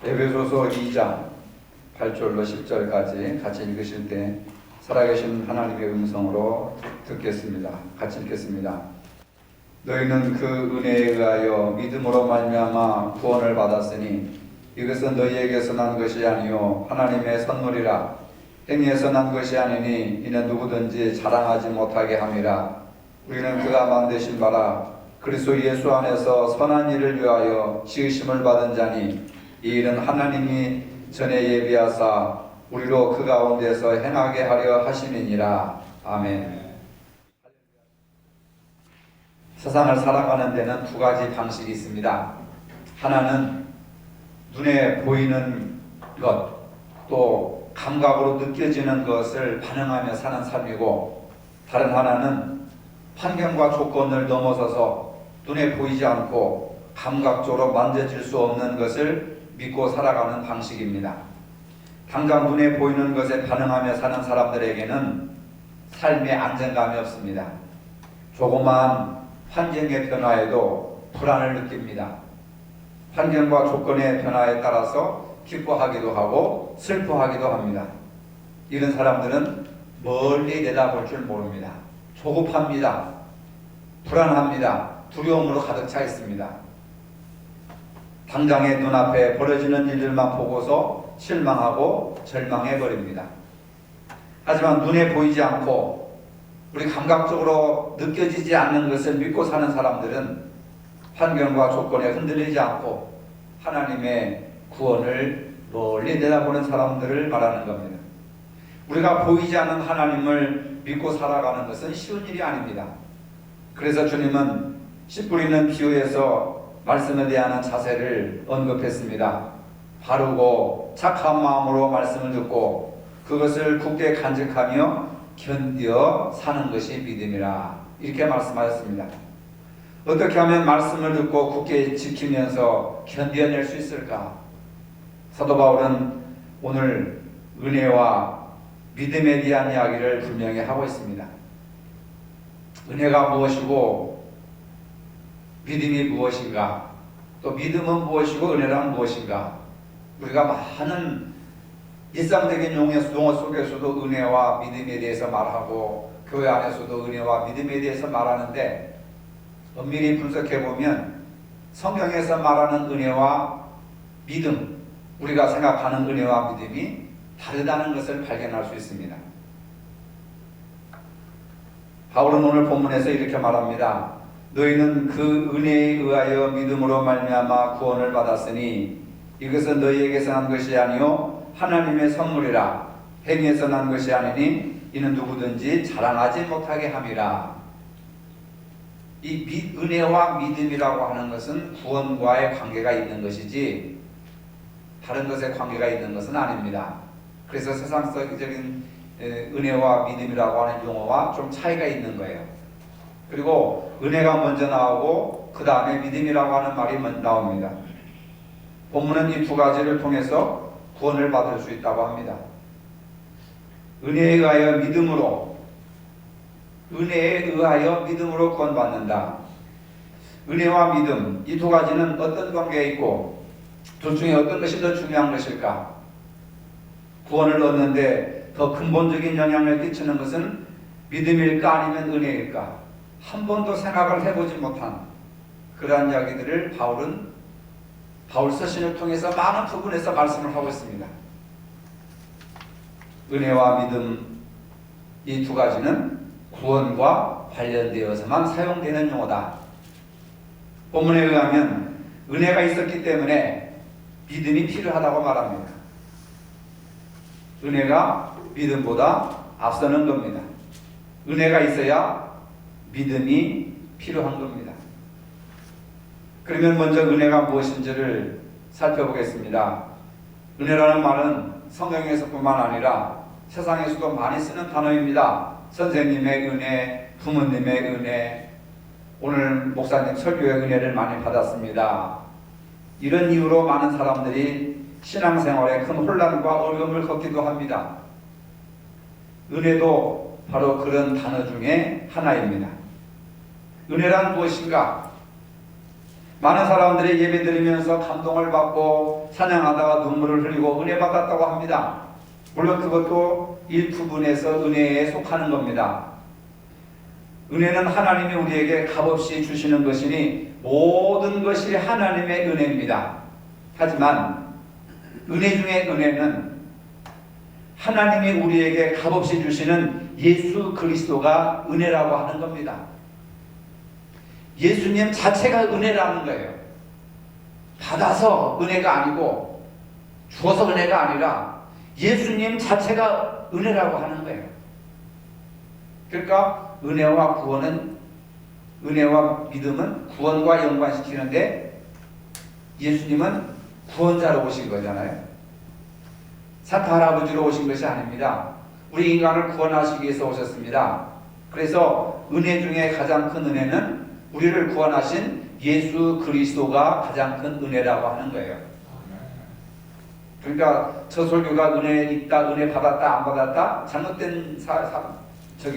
에베소서 2장 8절로 10절까지 같이 읽으실 때 살아계신 하나님의 음성으로 듣겠습니다. 같이 읽겠습니다. 너희는 그 은혜에 의하여 믿음으로 말미암아 구원을 받았으니 이것은 너희에게서 난 것이 아니요 하나님의 선물이라. 행위에서 난 것이 아니니 이는 누구든지 자랑하지 못하게 함이라. 우리는 그가 만드신 바라 그리스도 예수 안에서 선한 일을 위하여 지으심을 받은 자니 이 일은 하나님이 전에 예비하사 우리로 그 가운데서 행하게 하려 하심이니라. 아멘. 세상을 살아가는 데는 두 가지 방식이 있습니다. 하나는 눈에 보이는 것, 또 감각으로 느껴지는 것을 반응하며 사는 삶이고, 다른 하나는 환경과 조건을 넘어서서 눈에 보이지 않고 감각적으로 만져질 수 없는 것을 믿고 살아가는 방식입니다. 당장 눈에 보이는 것에 반응하며 사는 사람들에게는 삶의 안정감이 없습니다. 조그마한 환경의 변화에도 불안을 느낍니다. 환경과 조건의 변화에 따라서 기뻐하기도 하고 슬퍼하기도 합니다. 이런 사람들은 멀리 내다볼 줄 모릅니다. 조급합니다. 불안합니다. 두려움으로 가득 차 있습니다. 당장의 눈앞에 벌어지는 일들만 보고서 실망하고 절망해버립니다. 하지만 눈에 보이지 않고 우리 감각적으로 느껴지지 않는 것을 믿고 사는 사람들은 환경과 조건에 흔들리지 않고 하나님의 구원을 멀리 내다보는 사람들을 말하는 겁니다. 우리가 보이지 않는 하나님을 믿고 살아가는 것은 쉬운 일이 아닙니다. 그래서 주님은 씨 뿌리는 비유에서 말씀에 대한 자세를 언급했습니다. 바르고 착한 마음으로 말씀을 듣고 그것을 굳게 간직하며 견뎌 사는 것이 믿음이라, 이렇게 말씀하셨습니다. 어떻게 하면 말씀을 듣고 굳게 지키면서 견뎌낼 수 있을까? 사도 바울은 오늘 은혜와 믿음에 대한 이야기를 분명히 하고 있습니다. 은혜가 무엇이고 믿음이 무엇인가, 또 믿음은 무엇이고 은혜란 무엇인가. 우리가 많은 일상적인 용어 속에서도 은혜와 믿음에 대해서 말하고 교회 안에서도 은혜와 믿음에 대해서 말하는데, 엄밀히 분석해보면 성경에서 말하는 은혜와 믿음, 우리가 생각하는 은혜와 믿음이 다르다는 것을 발견할 수 있습니다. 바울은 오늘 본문에서 이렇게 말합니다. 너희는 그 은혜에 의하여 믿음으로 말미암아 구원을 받았으니 이것은 너희에게서 난 것이 아니요 하나님의 선물이라. 행위에서 난 것이 아니니 이는 누구든지 자랑하지 못하게 함이라. 이 은혜와 믿음이라고 하는 것은 구원과의 관계가 있는 것이지 다른 것에 관계가 있는 것은 아닙니다. 그래서 세상적인 은혜와 믿음이라고 하는 용어와 좀 차이가 있는 거예요. 그리고 은혜가 먼저 나오고 그 다음에 믿음이라고 하는 말이 나옵니다. 본문은 이 두 가지를 통해서 구원을 받을 수 있다고 합니다. 은혜에 의하여 믿음으로, 은혜에 의하여 믿음으로 구원받는다. 은혜와 믿음, 이 두 가지는 어떤 관계에 있고 둘 중에 어떤 것이 더 중요한 것일까? 구원을 얻는데 더 근본적인 영향을 끼치는 것은 믿음일까 아니면 은혜일까? 한 번도 생각을 해보지 못한 그러한 이야기들을 바울 서신을 통해서 많은 부분에서 말씀을 하고 있습니다. 은혜와 믿음, 이 두 가지는 구원과 관련되어서만 사용되는 용어다. 본문에 의하면 은혜가 있었기 때문에 믿음이 필요하다고 말합니다. 은혜가 믿음보다 앞서는 겁니다. 은혜가 있어야 믿음이 필요한 겁니다. 그러면 먼저 은혜가 무엇인지를 살펴보겠습니다. 은혜라는 말은 성경에서뿐만 아니라 세상에서도 많이 쓰는 단어입니다. 선생님의 은혜, 부모님의 은혜, 오늘 목사님 설교의 은혜를 많이 받았습니다. 이런 이유로 많은 사람들이 신앙생활에 큰 혼란과 어려움을 겪기도 합니다. 은혜도 바로 그런 단어 중에 하나입니다. 은혜란 무엇인가? 많은 사람들이 예배 드리면서 감동을 받고 찬양하다가 눈물을 흘리고 은혜 받았다고 합니다. 물론 그것도 일부분에서 은혜에 속하는 겁니다. 은혜는 하나님이 우리에게 값없이 주시는 것이니 모든 것이 하나님의 은혜입니다. 하지만 은혜 중에 은혜는 하나님이 우리에게 값없이 주시는 예수 그리스도가 은혜라고 하는 겁니다. 예수님 자체가 은혜라는 거예요. 받아서 은혜가 아니고 주어서 은혜가 아니라 예수님 자체가 은혜라고 하는 거예요. 그러니까 은혜와 믿음은 구원과 연관시키는데 예수님은 구원자로 오신 거잖아요. 산타 할아버지로 오신 것이 아닙니다. 우리 인간을 구원하시기 위해서 오셨습니다. 그래서 은혜 중에 가장 큰 은혜는 우리를 구원하신 예수 그리스도가 가장 큰 은혜라고 하는 거예요. 그러니까 저 설교가 은혜 있다, 은혜 받았다, 안 받았다 잘못된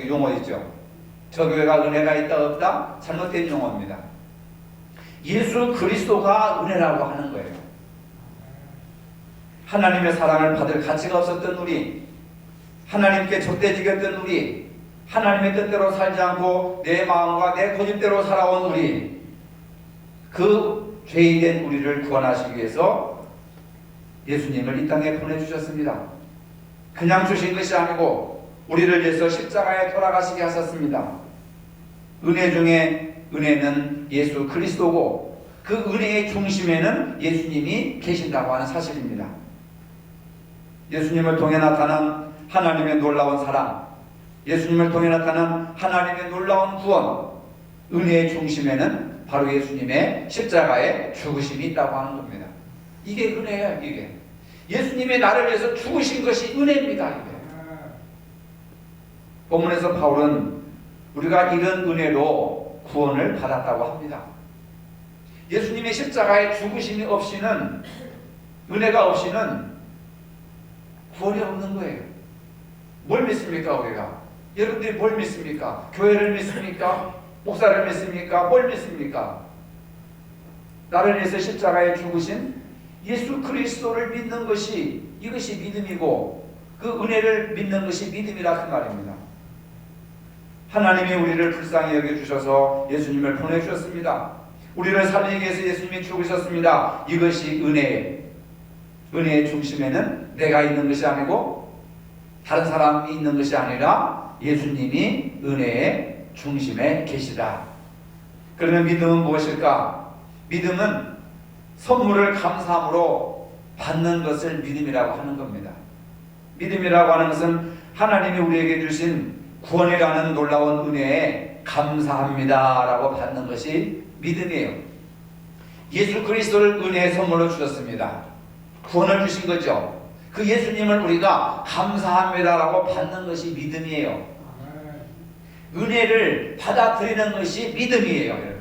용어 있죠. 저 교회가 은혜가 있다, 없다 잘못된 용어입니다. 예수 그리스도가 은혜라고 하는 거예요. 하나님의 사랑을 받을 가치가 없었던 우리, 하나님께 족대지겼던 우리, 하나님의 뜻대로 살지 않고 내 마음과 내 고집대로 살아온 우리, 그 죄인된 우리를 구원하시기 위해서 예수님을 이 땅에 보내주셨습니다. 그냥 주신 것이 아니고 우리를 위해서 십자가에 돌아가시게 하셨습니다. 은혜 중에 은혜는 예수 그리스도고 그 은혜의 중심에는 예수님이 계신다고 하는 사실입니다. 예수님을 통해 나타난 하나님의 놀라운 사랑, 예수님을 통해 나타난 하나님의 놀라운 구원, 은혜의 중심에는 바로 예수님의 십자가의 죽으심이 있다고 하는 겁니다. 이게 은혜예요. 이게 예수님의 나를 위해서 죽으신 것이 은혜입니다. 이게. 본문에서 바울은 우리가 이런 은혜로 구원을 받았다고 합니다. 예수님의 십자가의 죽으심이 없이는, 은혜가 없이는 구원이 없는 거예요. 뭘 믿습니까 우리가? 여러분들이 뭘 믿습니까? 교회를 믿습니까? 목사를 믿습니까? 뭘 믿습니까? 나를 위해서 십자가에 죽으신 예수 그리스도를 믿는 것이, 이것이 믿음이고 그 은혜를 믿는 것이 믿음이라 그 말입니다. 하나님이 우리를 불쌍히 여겨주셔서 예수님을 보내주셨습니다. 우리를 살리기 위해서 예수님이 죽으셨습니다. 이것이 은혜예요. 은혜의 중심에는 내가 있는 것이 아니고 다른 사람이 있는 것이 아니라 예수님이 은혜의 중심에 계시다. 그러면 믿음은 무엇일까? 믿음은 선물을 감사함으로 받는 것을 믿음이라고 하는 겁니다. 믿음이라고 하는 것은 하나님이 우리에게 주신 구원이라는 놀라운 은혜에 감사합니다 라고 받는 것이 믿음이에요. 예수 그리스도를 은혜의 선물로 주셨습니다. 구원을 주신 거죠. 그 예수님을 우리가 감사합니다 라고 받는 것이 믿음이에요. 은혜를 받아들이는 것이 믿음이에요. 여러분.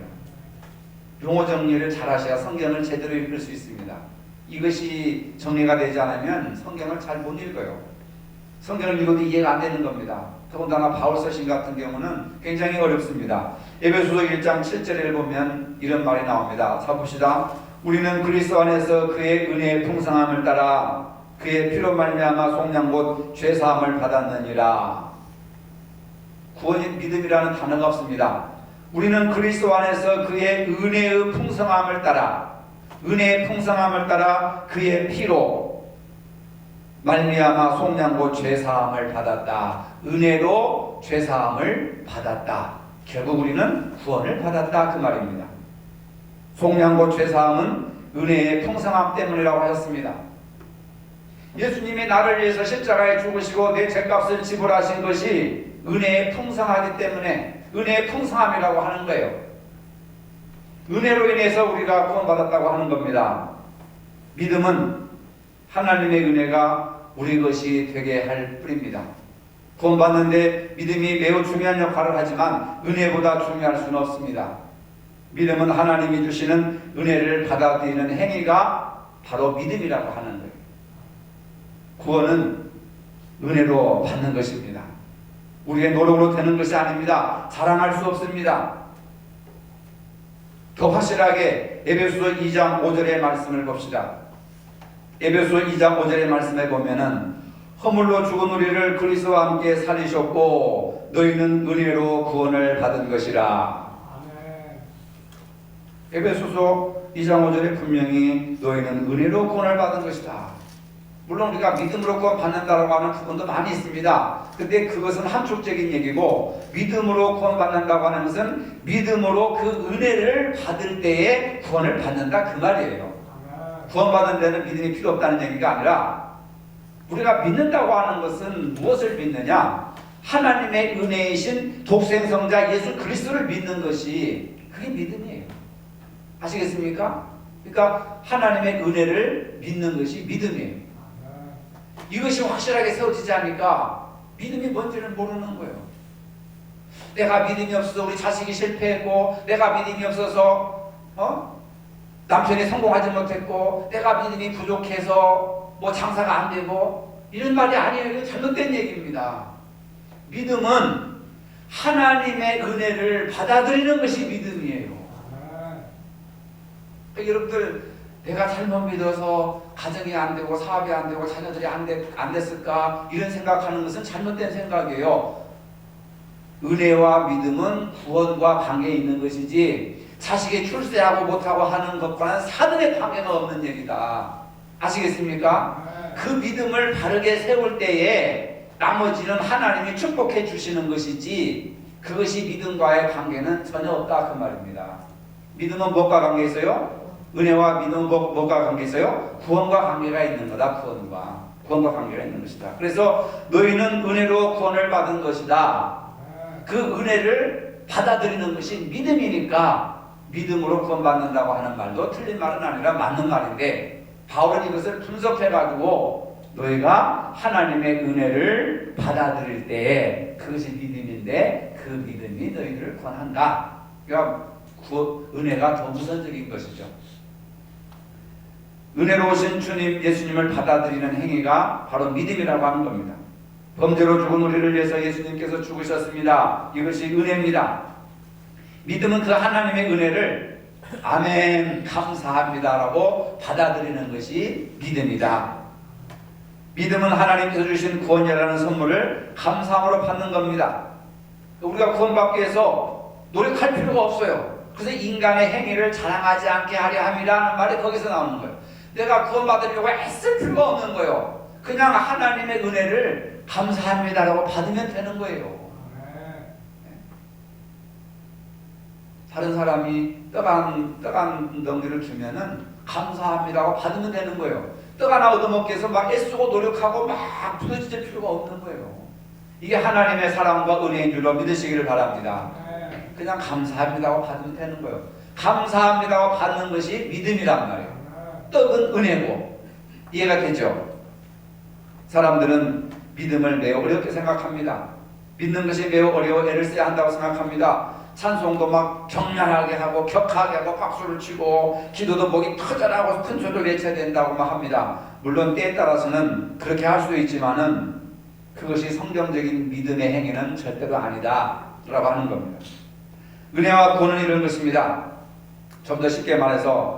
용어 정리를 잘 하셔야 성경을 제대로 읽을 수 있습니다. 이것이 정리가 되지 않으면 성경을 잘 못 읽어요. 성경을 읽어도 이해가 안 되는 겁니다. 더군다나 바울 서신 같은 경우는 굉장히 어렵습니다. 에베소서 1장 7절을 보면 이런 말이 나옵니다. 자 봅시다. 우리는 그리스도 안에서 그의 은혜의 풍성함을 따라 그의 피로 말미암아 속량 곧 죄사함을 받았느니라. 구원이 믿음이라는 단어가 없습니다. 우리는 그리스도 안에서 그의 은혜의 풍성함을 따라, 은혜의 풍성함을 따라 그의 피로 말미암아 속량 곧 죄사함을 받았다. 은혜로 죄사함을 받았다. 결국 우리는 구원을 받았다 그 말입니다. 속량 곧 죄사함은 은혜의 풍성함 때문이라고 하셨습니다. 예수님이 나를 위해서 십자가에 죽으시고 내 죄값을 지불하신 것이 은혜의 풍성하기 때문에 은혜의 풍성함이라고 하는 거예요. 은혜로 인해서 우리가 구원받았다고 하는 겁니다. 믿음은 하나님의 은혜가 우리 것이 되게 할 뿐입니다. 구원받는데 믿음이 매우 중요한 역할을 하지만 은혜보다 중요할 수는 없습니다. 믿음은 하나님이 주시는 은혜를 받아들이는 행위가 바로 믿음이라고 하는 거예요. 구원은 은혜로 받는 것입니다. 우리의 노력으로 되는 것이 아닙니다. 자랑할 수 없습니다. 더 확실하게 에베소서 2장 5절의 말씀을 봅시다. 에베소서 2장 5절의 말씀에 보면은 허물로 죽은 우리를 그리스도와 함께 살리셨고 너희는 은혜로 구원을 받은 것이라. 에베소서 2장 5절에 분명히 너희는 은혜로 구원을 받은 것이다. 물론 우리가 믿음으로 구원 받는다라고 하는 부분도 많이 있습니다. 근데 그것은 한쪽적인 얘기고, 믿음으로 구원 받는다고 하는 것은 믿음으로 그 은혜를 받을 때에 구원을 받는다 그 말이에요. 구원 받는 데는 믿음이 필요 없다는 얘기가 아니라, 우리가 믿는다고 하는 것은 무엇을 믿느냐? 하나님의 은혜이신 독생성자 예수 그리스도를 믿는 것이 그게 믿음이에요. 아시겠습니까? 그러니까 하나님의 은혜를 믿는 것이 믿음이에요. 이것이 확실하게 세워지지 않으니까 믿음이 뭔지를 모르는 거예요. 내가 믿음이 없어서 우리 자식이 실패했고, 내가 믿음이 없어서 남편이 성공하지 못했고, 내가 믿음이 부족해서 뭐 장사가 안 되고, 이런 말이 아니에요. 이건 잘못된 얘기입니다. 믿음은 하나님의 은혜를 받아들이는 것이 믿음이에요. 그러니까 여러분들, 내가 잘못 믿어서 가정이 안 되고 사업이 안 되고 자녀들이 안 됐을까, 이런 생각하는 것은 잘못된 생각이에요. 은혜와 믿음은 구원과 관계에 있는 것이지, 자식이 출세하고 못하고 하는 것과는 사등의 관계가 없는 얘기다. 아시겠습니까? 그 믿음을 바르게 세울 때에 나머지는 하나님이 축복해 주시는 것이지, 그것이 믿음과의 관계는 전혀 없다 그 말입니다. 믿음은 무엇과 관계 있어요? 은혜와 믿음은 무엇과 관계 있어요? 구원과 관계가 있는 거다. 구원과 관계가 있는 것이다. 그래서 너희는 은혜로 구원을 받은 것이다. 그 은혜를 받아들이는 것이 믿음이니까 믿음으로 구원받는다고 하는 말도 틀린 말은 아니라 맞는 말인데, 바울은 이것을 분석해가지고 너희가 하나님의 은혜를 받아들일 때에 그것이 믿음인데, 그 믿음이 너희들을 구원한다. 그러니까 은혜가 더 우선적인 것이죠. 은혜로우신 주님 예수님을 받아들이는 행위가 바로 믿음이라고 하는 겁니다. 범죄로 죽은 우리를 위해서 예수님께서 죽으셨습니다. 이것이 은혜입니다. 믿음은 그 하나님의 은혜를 아멘 감사합니다라고 받아들이는 것이 믿음이다. 믿음은 하나님께서 주신 구원이라는 선물을 감사함으로 받는 겁니다. 우리가 구원받기 위해서 노력할 필요가 없어요. 그래서 인간의 행위를 자랑하지 않게 하려 함이라는 말이 거기서 나오는 거예요. 내가 구원받으려고 애쓸 필요가 없는 거예요. 그냥 하나님의 은혜를 감사합니다라고 받으면 되는 거예요. 다른 사람이 떡 한 덩이를 주면은 감사합니다라고 받으면 되는 거예요. 떡 하나 얻어먹기 위해서 막 애쓰고 노력하고 막 부서질 필요가 없는 거예요. 이게 하나님의 사랑과 은혜인 줄로 믿으시기를 바랍니다. 그냥 감사합니다라고 받으면 되는 거예요. 감사합니다라고 받는 것이 믿음이란 말이에요. 떡은 은혜고. 이해가 되죠? 사람들은 믿음을 매우 어렵게 생각합니다. 믿는 것이 매우 어려워 애를 써야 한다고 생각합니다. 찬송도 막 격렬하게 하고 격하게 하고 박수를 치고, 기도도 목이 터져나고 큰 소리로 외쳐야 된다고 막 합니다. 물론 때에 따라서는 그렇게 할 수도 있지만은 그것이 성경적인 믿음의 행위는 절대로 아니다 라고 하는 겁니다. 은혜와 구원은 이런 것입니다. 좀 더 쉽게 말해서,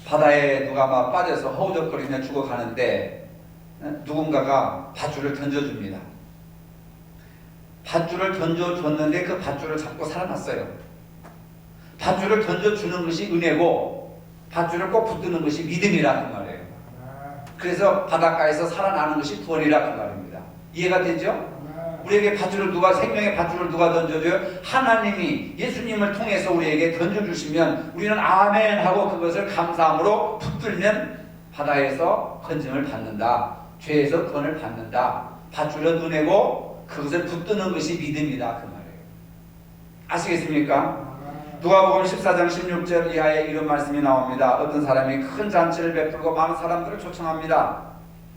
바다에 누가 막 빠져서 허우적거리며 죽어가는데 누군가가 밧줄을 던져줍니다. 밧줄을 던져줬는데 그 밧줄을 잡고 살아났어요. 밧줄을 던져주는 것이 은혜고, 밧줄을 꼭 붙드는 것이 믿음이라는 말이에요. 그래서 바닷가에서 살아나는 것이 구원이라는 말입니다. 이해가 되죠? 우리에게 생명의 밧줄을 누가 던져줘요? 하나님이 예수님을 통해서 우리에게 던져주시면 우리는 아멘 하고 그것을 감사함으로 붙들면 바다에서 건짐을 받는다. 죄에서 구원을 받는다. 밧줄은 은혜고 그것을 붙드는 것이 믿음이다 그 말이에요. 아시겠습니까? 누가복음 14장 16절 이하에 이런 말씀이 나옵니다. 어떤 사람이 큰 잔치를 베풀고 많은 사람들을 초청합니다.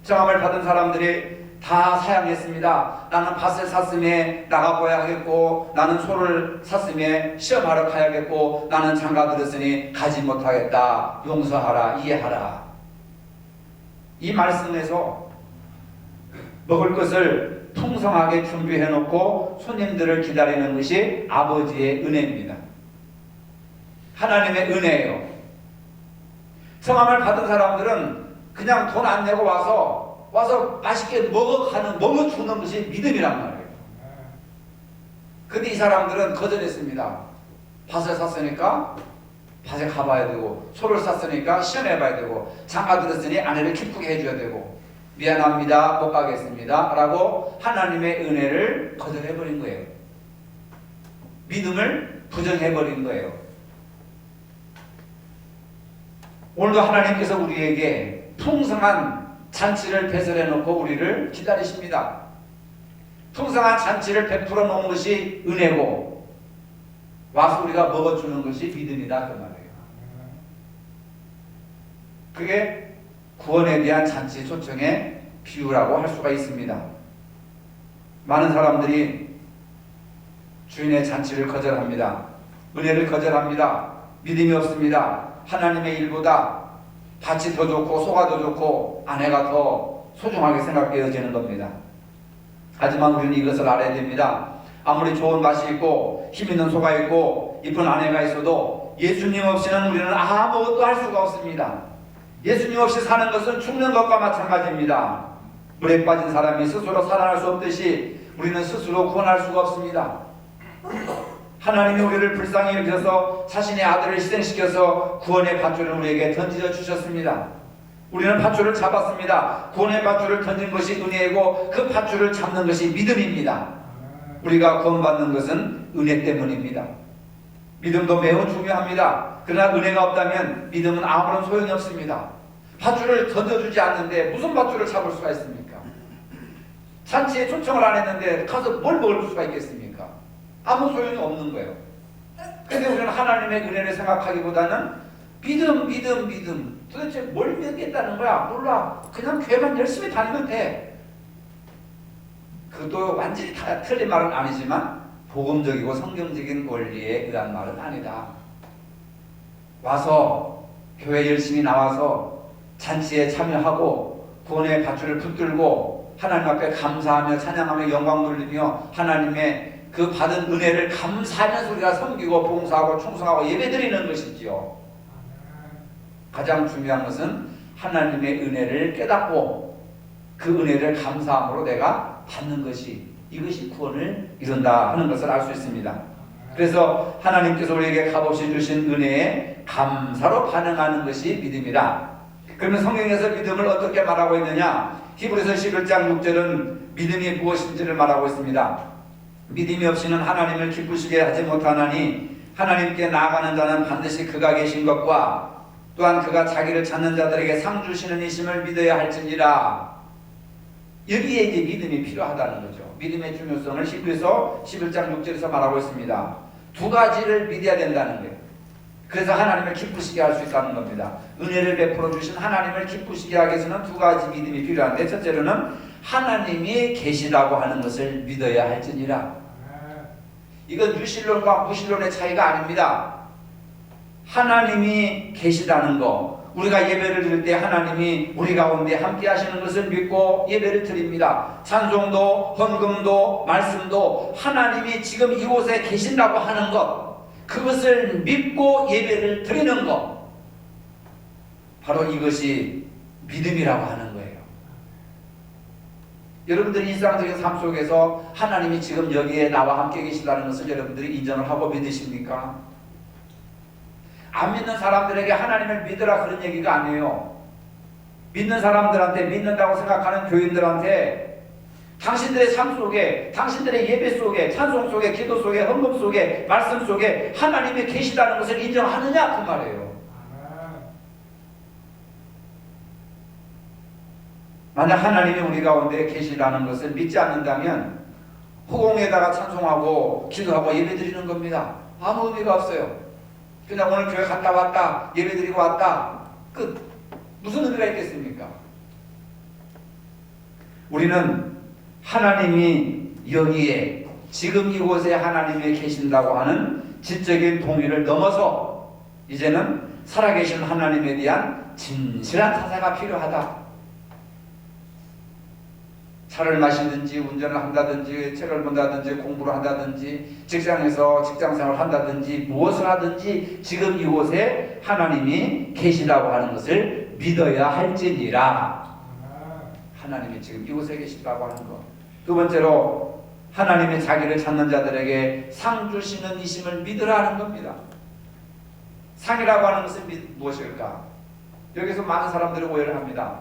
청함을 받은 사람들이 다 사양했습니다. 나는 밭을 샀음에 나가봐야 하겠고, 나는 소를 샀음에 시험하러 가야겠고, 나는 장가 들었으니 가지 못하겠다. 용서하라, 이해하라. 이 말씀에서 먹을 것을 풍성하게 준비해놓고 손님들을 기다리는 것이 아버지의 은혜입니다. 하나님의 은혜예요. 성함을 받은 사람들은 그냥 돈 안 내고 와서 맛있게 먹어주는 것이 믿음이란 말이에요. 근데 이 사람들은 거절했습니다. 밭을 샀으니까 밭에 가봐야 되고, 소를 샀으니까 시험해봐야 되고, 장가 들었으니 아내를 기쁘게 해줘야 되고, 미안합니다, 못 가겠습니다 라고 하나님의 은혜를 거절해버린 거예요. 믿음을 부정해버린 거예요. 오늘도 하나님께서 우리에게 풍성한 잔치를 배설해 놓고 우리를 기다리십니다. 풍성한 잔치를 베풀어 놓은 것이 은혜고, 와서 우리가 먹어주는 것이 믿음이다 그 말이에요. 그게 구원에 대한 잔치 초청의 비유라고 할 수가 있습니다. 많은 사람들이 주인의 잔치를 거절합니다. 은혜를 거절합니다. 믿음이 없습니다. 하나님의 일보다 밭이 더 좋고 소가 더 좋고 아내가 더 소중하게 생각되어지는 겁니다. 하지만 우리는 이것을 알아야 됩니다. 아무리 좋은 밭이 있고 힘 있는 소가 있고 이쁜 아내가 있어도 예수님 없이는 우리는 아무것도 할 수가 없습니다. 예수님 없이 사는 것은 죽는 것과 마찬가지입니다. 물에 빠진 사람이 스스로 살아날 수 없듯이 우리는 스스로 구원할 수가 없습니다. 하나님이 우리를 불쌍히 여기셔서 자신의 아들을 희생시켜서 구원의 밧줄을 우리에게 던져 주셨습니다. 우리는 밧줄을 잡았습니다. 구원의 밧줄을 던진 것이 은혜이고 그 밧줄을 잡는 것이 믿음입니다. 우리가 구원받는 것은 은혜 때문입니다. 믿음도 매우 중요합니다. 그러나 은혜가 없다면 믿음은 아무런 소용이 없습니다. 밧줄을 던져주지 않는데 무슨 밧줄을 잡을 수가 있습니까? 잔치에 초청을 안 했는데 가서 뭘 먹을 수가 있겠습니까? 아무 소용이 없는 거예요. 그런데 우리는 하나님의 은혜를 생각하기보다는 믿음. 도대체 뭘 믿겠다는 거야? 몰라. 그냥 교회만 열심히 다니면 돼. 그것도 완전히 다 틀린 말은 아니지만 복음적이고 성경적인 원리에 의한 말은 아니다. 와서 교회 열심히 나와서 잔치에 참여하고 구원의 밧줄을 붙들고 하나님 앞에 감사하며 찬양하며 영광 돌리며 하나님의 그 받은 은혜를 감사하면서 우리가 섬기고 봉사하고 충성하고 예배드리는 것이지요. 가장 중요한 것은 하나님의 은혜를 깨닫고 그 은혜를 감사함으로 내가 받는 것이, 이것이 구원을 이룬다 하는 것을 알 수 있습니다. 그래서 하나님께서 우리에게 값없이 주신 은혜에 감사로 반응하는 것이 믿음이다. 그러면 성경에서 믿음을 어떻게 말하고 있느냐? 히브리서 11장 6절은 믿음이 무엇인지를 말하고 있습니다. 믿음이 없이는 하나님을 기쁘시게 하지 못하나니 하나님께 나아가는 자는 반드시 그가 계신 것과 또한 그가 자기를 찾는 자들에게 상 주시는 이심을 믿어야 할지니라. 여기에 이제 믿음이 필요하다는 거죠. 믿음의 중요성을 히브리서 11장 6절에서 말하고 있습니다. 두 가지를 믿어야 된다는 거예요. 그래서 하나님을 기쁘시게 할 수 있다는 겁니다. 은혜를 베풀어 주신 하나님을 기쁘시게 하기 위해서는 두 가지 믿음이 필요한데, 첫째로는 하나님이 계시다고 하는 것을 믿어야 할지니라. 이건 유실론과 무실론의 차이가 아닙니다. 하나님이 계시다는 거, 우리가 예배를 드릴 때 하나님이 우리 가운데 함께 하시는 것을 믿고 예배를 드립니다. 찬송도 헌금도 말씀도 하나님이 지금 이곳에 계신다고 하는 것, 그것을 믿고 예배를 드리는 것, 바로 이것이 믿음이라고 하는 거예요. 여러분들이 일상적인 삶 속에서 하나님이 지금 여기에 나와 함께 계시다는 것을 여러분들이 인정을 하고 믿으십니까? 안 믿는 사람들에게 하나님을 믿으라 그런 얘기가 아니에요. 믿는 사람들한테, 믿는다고 생각하는 교인들한테 당신들의 삶 속에, 당신들의 예배 속에, 찬송 속에, 기도 속에, 헌금 속에, 말씀 속에 하나님이 계시다는 것을 인정하느냐 그 말이에요. 만약 하나님이 우리 가운데 계시다는 것을 믿지 않는다면 허공에다가 찬송하고 기도하고 예배드리는 겁니다. 아무 의미가 없어요. 그냥 오늘 교회 갔다 왔다, 예배드리고 왔다, 끝. 무슨 의미가 있겠습니까? 우리는 하나님이 여기에 지금 이곳에 하나님이 계신다고 하는 지적인 동의를 넘어서 이제는 살아계신 하나님에 대한 진실한 사사가 필요하다. 차를 마시든지 운전을 한다든지 책을 본다든지 공부를 한다든지 직장에서 직장생활을 한다든지 무엇을 하든지 지금 이곳에 속에 하나님이 계시다고 하는 것을 믿어야 할지니라. 하나님이 지금 이곳에 계시다고 하는 것. 두 번째로 하나님이 자기를 찾는 자들에게 상 주시는 이심을 믿으라 하는 겁니다. 상이라고 하는 것은 무엇일까? 여기서 많은 사람들이 오해를 합니다.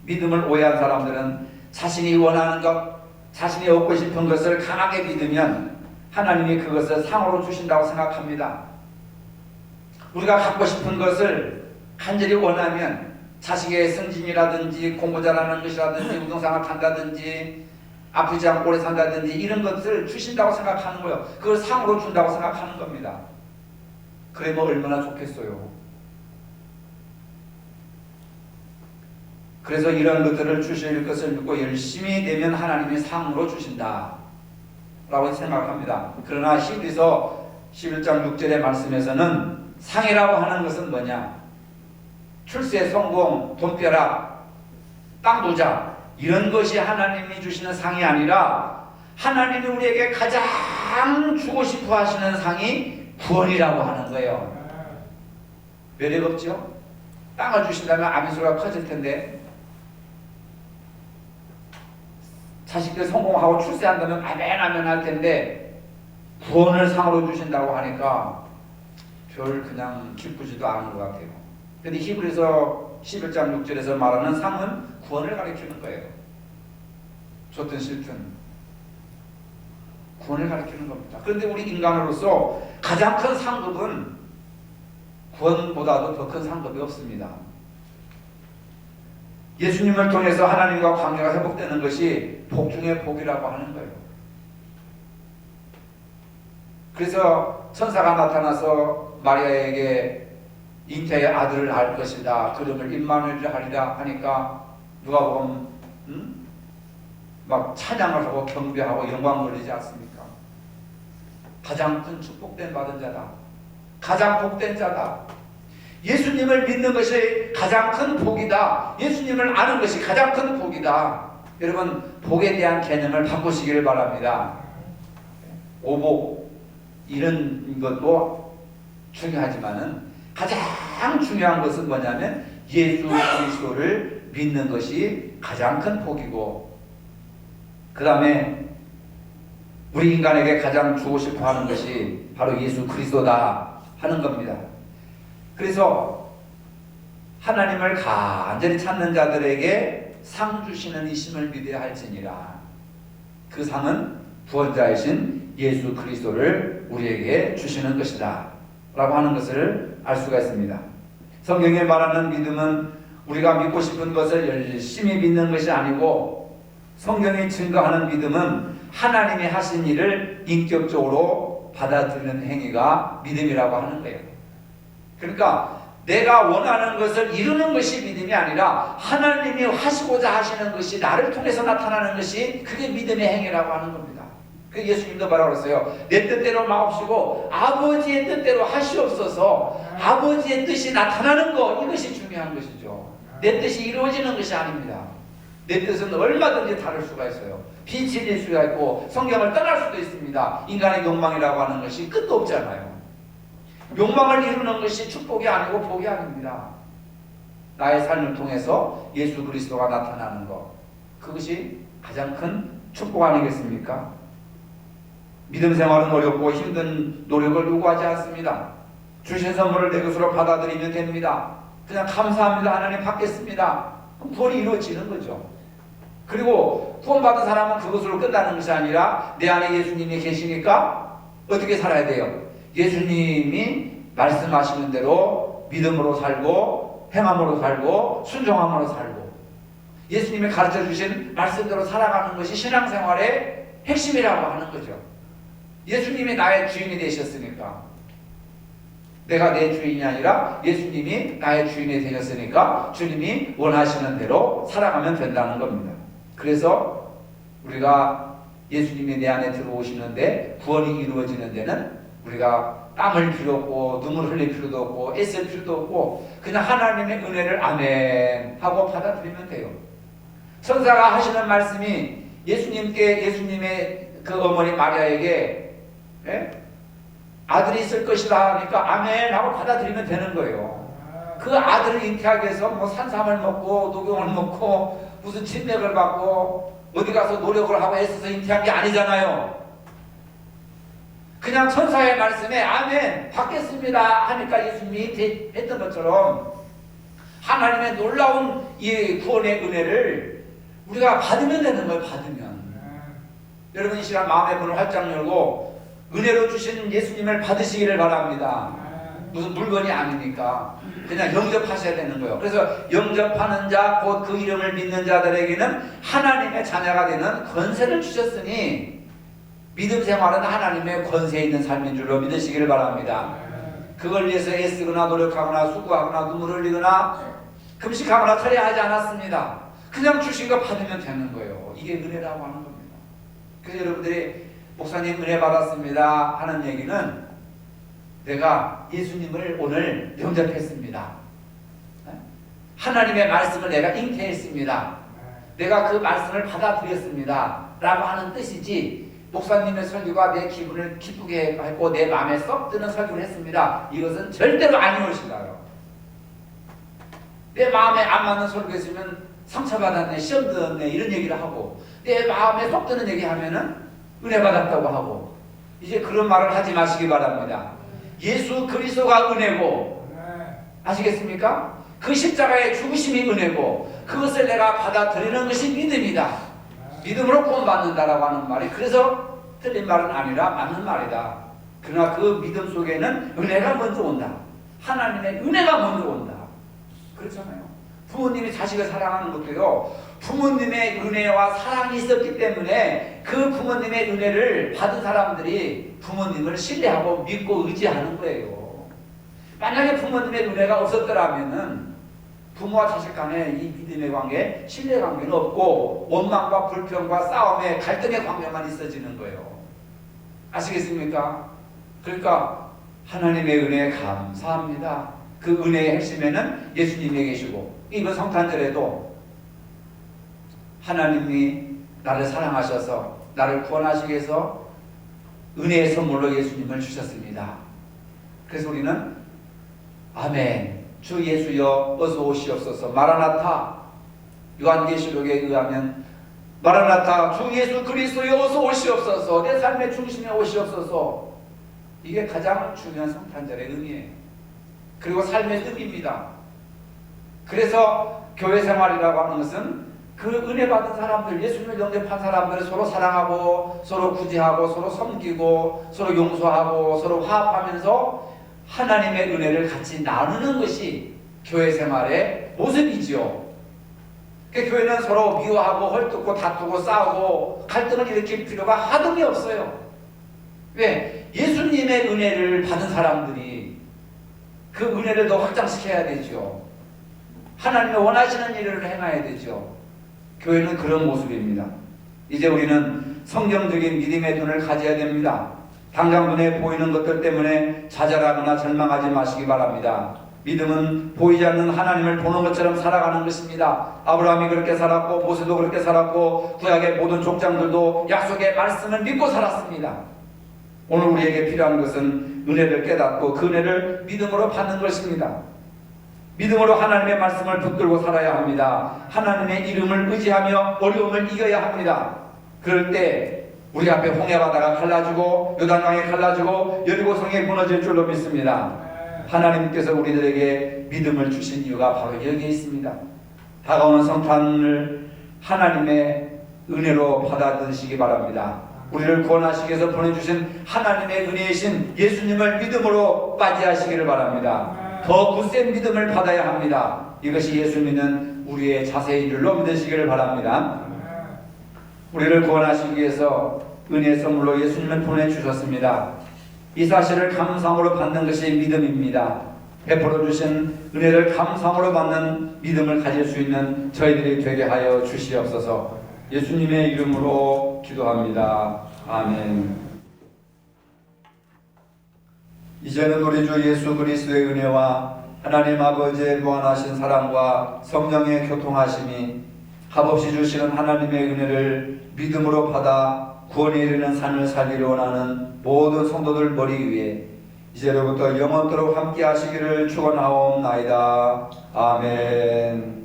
믿음을 오해한 사람들은 자신이 원하는 것, 자신이 얻고 싶은 것을 강하게 믿으면 하나님이 그것을 상으로 주신다고 생각합니다. 우리가 갖고 싶은 것을 간절히 원하면 자식의 승진이라든지 공부 잘하는 것이라든지 우등상을 탄다든지 아프지 않고 오래 산다든지 이런 것을 주신다고 생각하는 거예요. 그걸 상으로 준다고 생각하는 겁니다. 그러면 얼마나 좋겠어요. 그래서 이런 것들을 주실 것을 믿고 열심히 되면 하나님이 상으로 주신다 라고 생각합니다. 그러나 히브리서 11장 6절의 말씀에서는 상이라고 하는 것은 뭐냐? 출세 성공, 돈벼락, 땅 부자 이런 것이 하나님이 주시는 상이 아니라 하나님이 우리에게 가장 주고 싶어 하시는 상이 구원이라고 하는 거예요. 매력 없죠? 땅을 주신다면 아멘수가 커질 텐데, 자식들 성공하고 출세한다면 아멘 아멘 할 텐데 구원을 상으로 주신다고 하니까 별 그냥 기쁘지도 않은 것 같아요. 근데 히브리서 11장 6절에서 말하는 상은 구원을 가리키는 거예요. 좋든 싫든 구원을 가리키는 겁니다. 그런데 우리 인간으로서 가장 큰 상급은 구원보다도 더 큰 상급이 없습니다. 예수님을 통해서 하나님과 관계가 회복되는 것이 복 중의 복이라고 하는 거예요. 그래서 천사가 나타나서 마리아에게 잉태의 아들을 낳을 것이다. 그름을 임마누엘이라 하리라 하니까 누가복음 막 찬양을 하고 경배하고 영광 돌리지 않습니까? 가장 큰 축복된 받은 자다. 가장 복된 자다. 예수님을 믿는 것이 가장 큰 복이다. 예수님을 아는 것이 가장 큰 복이다. 여러분, 복에 대한 개념을 바꾸시기를 바랍니다. 오복 이런 것도 중요하지만은 가장 중요한 것은 뭐냐면 예수 그리스도를 믿는 것이 가장 큰 복이고, 그 다음에 우리 인간에게 가장 주고 싶어 하는 것이 바로 예수 그리스도다 하는 겁니다. 그래서 하나님을 간절히 찾는 자들에게 상 주시는 이심을 믿어야 할지니라. 그 상은 구원자이신 예수 그리스도를 우리에게 주시는 것이다 라고 하는 것을 알 수가 있습니다. 성경에 말하는 믿음은 우리가 믿고 싶은 것을 열심히 믿는 것이 아니고, 성경이 증거하는 믿음은 하나님이 하신 일을 인격적으로 받아들이는 행위가 믿음이라고 하는 거예요. 그러니까 내가 원하는 것을 이루는 것이 믿음이 아니라 하나님이 하시고자 하시는 것이 나를 통해서 나타나는 것이 그게 믿음의 행위라고 하는 겁니다. 그 예수님도 뭐라고 그랬어요? 내 뜻대로 마옵시고 아버지의 뜻대로 하시옵소서. 아버지의 뜻이 나타나는 것, 이것이 중요한 것이죠. 내 뜻이 이루어지는 것이 아닙니다. 내 뜻은 얼마든지 다를 수가 있어요. 비치일 수가 있고 성경을 떠날 수도 있습니다. 인간의 욕망이라고 하는 것이 끝도 없잖아요. 욕망을 이루는 것이 축복이 아니고 복이 아닙니다. 나의 삶을 통해서 예수 그리스도가 나타나는 것, 그것이 가장 큰 축복 아니겠습니까? 믿음 생활은 어렵고 힘든 노력을 요구하지 않습니다. 주신 선물을 내 것으로 받아들이면 됩니다. 그냥 감사합니다, 하나님 받겠습니다. 그럼 구원이 이루어지는 거죠. 그리고 구원받은 사람은 그것으로 끝나는 것이 아니라 내 안에 예수님이 계시니까 어떻게 살아야 돼요? 예수님이 말씀하시는 대로 믿음으로 살고 행함으로 살고 순종함으로 살고 예수님이 가르쳐 주신 말씀대로 살아가는 것이 신앙생활의 핵심이라고 하는 거죠. 예수님이 나의 주인이 되셨으니까, 내가 내 주인이 아니라 예수님이 나의 주인이 되셨으니까 주님이 원하시는 대로 살아가면 된다는 겁니다. 그래서 우리가 예수님이 내 안에 들어오시는데 구원이 이루어지는 데는 우리가 땀을 필요 없고 눈물 흘릴 필요도 없고 애쓸 필요도 없고 그냥 하나님의 은혜를 아멘 하고 받아들이면 돼요. 천사가 하시는 말씀이 예수님의 그 어머니 마리아에게 아들이 있을 것이다 하니까 아멘 하고 받아들이면 되는 거예요. 그 아들을 잉태하기 위해서 뭐 산삼을 먹고 녹용을 먹고 무슨 진맥을 받고 어디 가서 노력을 하고 애써서 잉태한 게 아니잖아요. 그냥 천사의 말씀에 아멘 받겠습니다 하니까 예수님이 잉태했던 것처럼 하나님의 놀라운 이 구원의 은혜를 우리가 받으면 되는 거예요. 받으면. 여러분 이 시간 마음의 문을 활짝 열고 은혜로 주신 예수님을 받으시기를 바랍니다. 무슨 물건이 아니니까 그냥 영접하셔야 되는 거예요. 그래서 영접하는 자 곧 그 이름을 믿는 자들에게는 하나님의 자녀가 되는 권세를 주셨으니 믿음 생활은 하나님의 권세 있는 삶인 줄로 믿으시기를 바랍니다. 그걸 위해서 애쓰거나 노력하거나 수고하거나 눈물 흘리거나 금식하거나 철회하지 않았습니다. 그냥 주신 거 받으면 되는 거예요. 이게 은혜라고 하는 겁니다. 그래서 여러분들이 목사님 은혜 받았습니다 하는 얘기는 내가 예수님을 오늘 영접했습니다. 하나님의 말씀을 내가 잉태했습니다. 내가 그 말씀을 받아들였습니다 라고 하는 뜻이지, 목사님의 설교가 내 기분을 기쁘게 했고 내 마음에 썩 드는 설교를 했습니다, 이것은 절대로 아니오시다요. 내 마음에 안 맞는 설교 했으면 상처받았네, 시험 들었네 이런 얘기를 하고, 내 마음에 쏙 드는 얘기 하면은 은혜 받았다고 하고, 이제 그런 말을 하지 마시기 바랍니다. 예수 그리스도가 은혜고, 아시겠습니까? 그 십자가의 죽으심이 은혜고, 그것을 내가 받아들이는 것이 믿음이다. 믿음으로 구원받는다라고 하는 말이, 그래서 틀린 말은 아니라 맞는 말이다. 그러나 그 믿음 속에는 은혜가 먼저 온다. 하나님의 은혜가 먼저 온다. 그렇잖아요. 부모님이 자식을 사랑하는 것도요, 부모님의 은혜와 사랑이 있었기 때문에 그 부모님의 은혜를 받은 사람들이 부모님을 신뢰하고 믿고 의지하는 거예요. 만약에 부모님의 은혜가 없었더라면은 부모와 자식 간에 이 믿음의 관계, 신뢰 관계는 없고 원망과 불평과 싸움의 갈등의 관계만 있어지는 거예요. 아시겠습니까? 그러니까 하나님의 은혜에 감사합니다. 그 은혜의 핵심에는 예수님이 계시고, 이번 성탄절에도 하나님이 나를 사랑하셔서 나를 구원하시기 위해서 은혜의 선물로 예수님을 주셨습니다. 그래서 우리는 아멘, 주 예수여 어서 오시옵소서, 마라나타, 요한계시록에 의하면 마라나타, 주 예수 그리스도여 어서 오시옵소서, 내 삶의 중심에 오시옵소서, 이게 가장 중요한 성탄절의 의미예요. 그리고 삶의 뜻입니다. 그래서 교회 생활이라고 하는 것은 그 은혜 받은 사람들, 예수님을 영접한 사람들을 서로 사랑하고 서로 구제하고 서로 섬기고 서로 용서하고 서로 화합하면서 하나님의 은혜를 같이 나누는 것이 교회 생활의 모습이지요. 그러니까 교회는 서로 미워하고 헐뜯고 다투고 싸우고 갈등을 일으킬 필요가 하등이 없어요. 왜? 예수님의 은혜를 받은 사람들이 그 은혜를 더 확장시켜야 되죠. 하나님의 원하시는 일을 행해야 되죠. 교회는 그런 모습입니다. 이제 우리는 성경적인 믿음의 눈을 가져야 됩니다. 당장 눈에 보이는 것들 때문에 좌절하거나 절망하지 마시기 바랍니다. 믿음은 보이지 않는 하나님을 보는 것처럼 살아가는 것입니다. 아브라함이 그렇게 살았고 모세도 그렇게 살았고 구약의 모든 족장들도 약속의 말씀을 믿고 살았습니다. 오늘 우리에게 필요한 것은 은혜를 깨닫고 그 은혜를 믿음으로 받는 것입니다. 믿음으로 하나님의 말씀을 붙들고 살아야 합니다. 하나님의 이름을 의지하며 어려움을 이겨야 합니다. 그럴 때 우리 앞에 홍해바다가 갈라지고 요단강이 갈라지고 여리고성이 무너질 줄로 믿습니다. 하나님께서 우리들에게 믿음을 주신 이유가 바로 여기에 있습니다. 다가오는 성탄을 하나님의 은혜로 받아들이시기 바랍니다. 우리를 구원하시기 위해서 보내주신 하나님의 은혜이신 예수님을 믿음으로 맞이하시기를 바랍니다. 더 굳센 믿음을 받아야 합니다. 이것이 예수 믿는 우리의 자세인 줄로 믿으시기를 바랍니다. 우리를 구원하시기 위해서 은혜의 선물로 예수님을 보내주셨습니다. 이 사실을 감사함으로 받는 것이 믿음입니다. 베풀어 주신 은혜를 감사함으로 받는 믿음을 가질 수 있는 저희들이 되게 하여 주시옵소서. 예수님의 이름으로 기도합니다. 아멘. 이제는 우리 주 예수 그리스도의 은혜와 하나님 아버지의 무한하신 사랑과 성령의 교통하심이 값없이 주시는 하나님의 은혜를 믿음으로 받아 구원에 이르는 삶을 살기를 원하는 모든 성도들 머리 위에 이제로부터 영원토록 함께 하시기를 축원하옵나이다. 아멘.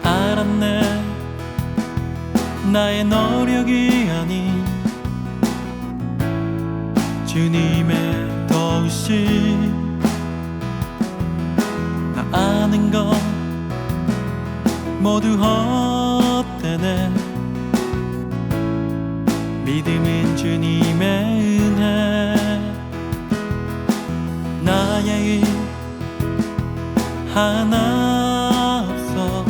알았네. 나의 노력이 아닌 주님의 도우심. 나 아는 것 모두 헛되네. 믿음은 주님의 은혜. 나의 일 하나 없어.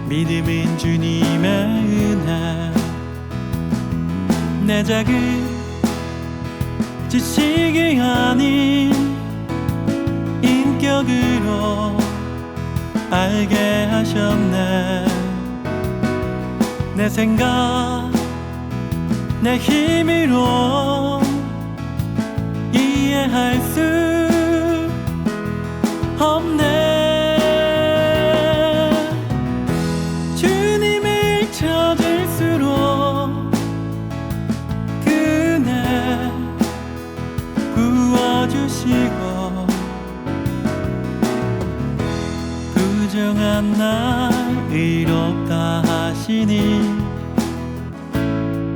믿음은 주님의 은혜. 내 작은 지식이 아닌 인격으로 알게 하셨네. 내 생각 내 힘으로 이해할 수 없네. 주님을 찾을수록 그네 부어주시고 부정한 날 의롭다 하시니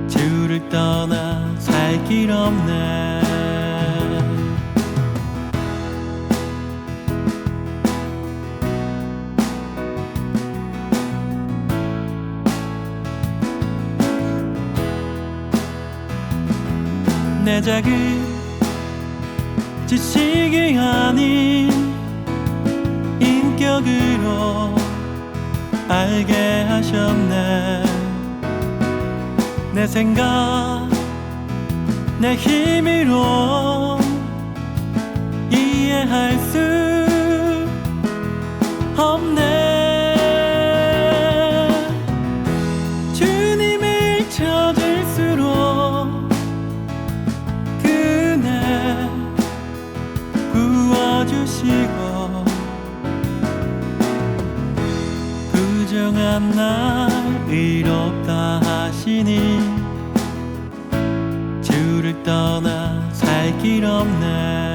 주를 떠나 살 길 없네. 내 작은 지식이 아닌 인격으로 알게 하셨네. 내 생각 내 힘으로 이해할 수 없네. 주님을 찾을수록 그네 부어주시고 부정한 날 의롭다 하시니 주를 떠나 살 길 없네.